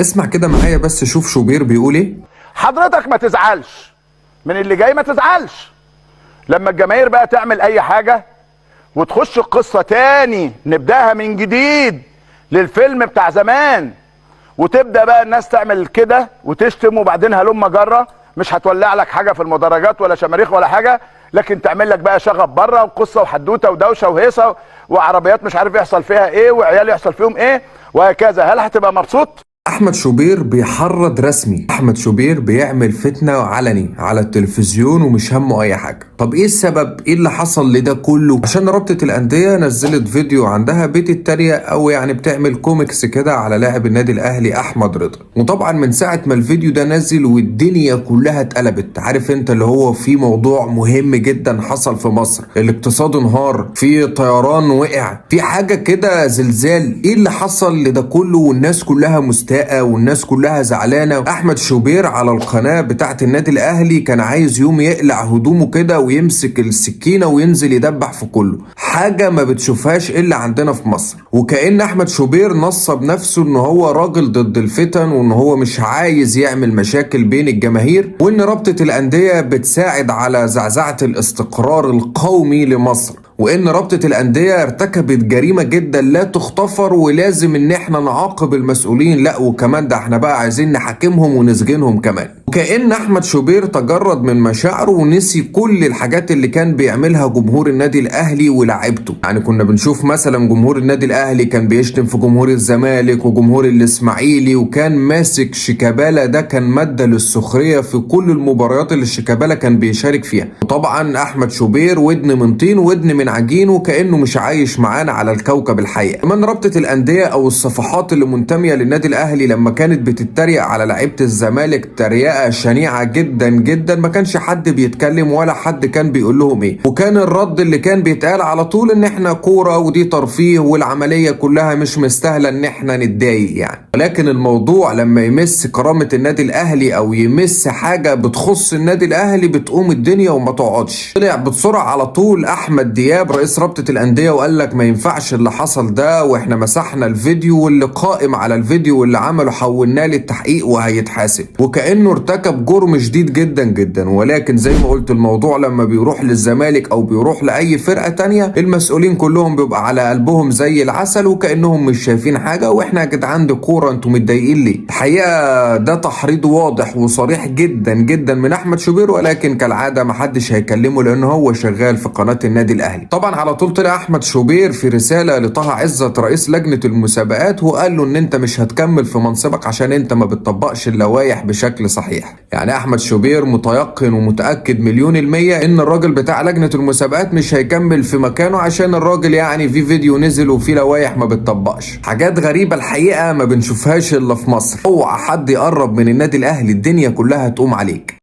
اسمع كده معايا بس، شوف شوبير بيقول ايه. حضرتك ما تزعلش من اللي جاي، ما تزعلش لما الجماهير بقى تعمل اي حاجة وتخش القصة تاني نبدأها من جديد للفيلم بتاع زمان، وتبدأ بقى الناس تعمل كده وتشتم، وبعدين هلم جرة مش هتولع لك حاجة في المدرجات ولا شماريخ ولا حاجة، لكن تعمل لك بقى شغب بره وقصة وحدوتة ودوشة وهيصة وعربيات مش عارف يحصل فيها ايه وعيال يحصل فيهم ايه وهكذا. هل هتبقى مبسوط؟ احمد شوبير بيحرض رسمي، احمد شوبير بيعمل فتنة علني على التلفزيون ومش همه اي حاجة. طب ايه السبب؟ ايه اللي حصل لده كله؟ عشان رابطة الاندية نزلت فيديو عندها بتتريق او يعني بتعمل كوميكس كده على لاعب النادي الاهلي احمد رضا. وطبعا من ساعة ما الفيديو ده نزل والدنيا كلها اتقلبت، عارف انت اللي هو في موضوع مهم جدا حصل في مصر، الاقتصاد انهار، في طيران وقع، في حاجة كده زلزال. ايه اللي حصل لده كله والناس كلها والناس كلها زعلانه؟ احمد شوبير على القناه بتاعت النادي الاهلي كان عايز يوم يقلع هدومه كده ويمسك السكينه وينزل يدبح في كله، حاجه ما بتشوفهاش الا عندنا في مصر. وكأن احمد شوبير نصب نفسه ان هو راجل ضد الفتن، وان هو مش عايز يعمل مشاكل بين الجماهير، وان رابطه الانديه بتساعد على زعزعه الاستقرار القومي لمصر، وان رابطة الاندية ارتكبت جريمة جدا لا تغتفر ولازم ان احنا نعاقب المسؤولين، لا وكمان ده احنا بقى عايزين نحاكمهم ونسجنهم كمان. وكأن احمد شوبير تجرد من مشاعره ونسي كل الحاجات اللي كان بيعملها جمهور النادي الاهلي ولاعيبته. يعني كنا بنشوف مثلا جمهور النادي الاهلي كان بيشتم في جمهور الزمالك وجمهور الاسماعيلي، وكان ماسك شيكابالا، ده كان مادة للسخرية في كل المباريات اللي شيكابالا كان بيشارك فيها. وطبعا احمد شوبير ودن من طين ودن من عجين، وكأنه مش عايش معانا على الكوكب الحقيقة. كمان رابطة الأندية أو الصفحات اللي منتمية للنادي الأهلي لما كانت بتتريق على لعيبة الزمالك تريقة شنيعة جدا جدا، ما كانش حد بيتكلم ولا حد كان بيقول لهم إيه، وكان الرد اللي كان بيتقال على طول إن إحنا كورة ودي ترفيه والعملية كلها مش مستاهلة إن إحنا نتضايق يعني. ولكن الموضوع لما يمس كرامة النادي الأهلي أو يمس حاجة بتخص النادي الأهلي بتقوم الدنيا وما تقعدش. طلع بسرعة على طول أحمد دياب رئيس رابطة الأندية وقال لك ما ينفعش اللي حصل ده، واحنا مسحنا الفيديو واللي قائم على الفيديو واللي عمله حولناه للتحقيق وهيتحاسب، وكأنه ارتكب جرم شديد جدا جدا. ولكن زي ما قلت الموضوع لما بيروح للزمالك او بيروح لأي فرقة تانية المسؤولين كلهم بيبقى على قلبهم زي العسل وكأنهم مش شايفين حاجة، واحنا يا جدعان دي كورة انتوا متضايقين ليه؟ الحقيقة ده تحريض واضح وصريح جدا جدا من احمد شوبير، ولكن كالعادة محدش هيكلمه لان هو شغال في قناة النادي الاهلي. طبعا على طول طلع احمد شوبير في رساله لطه عزت رئيس لجنه المسابقات وقال له ان انت مش هتكمل في منصبك عشان انت ما بتطبقش اللوائح بشكل صحيح. يعني احمد شوبير متيقن ومتاكد مليون الميه ان الراجل بتاع لجنه المسابقات مش هيكمل في مكانه عشان الراجل يعني في فيديو نزل وفي لوائح ما بتطبقش. حاجات غريبه الحقيقه ما بنشوفهاش الا في مصر. اوعى حد يقرب من النادي الاهلي الدنيا كلها تقوم عليك.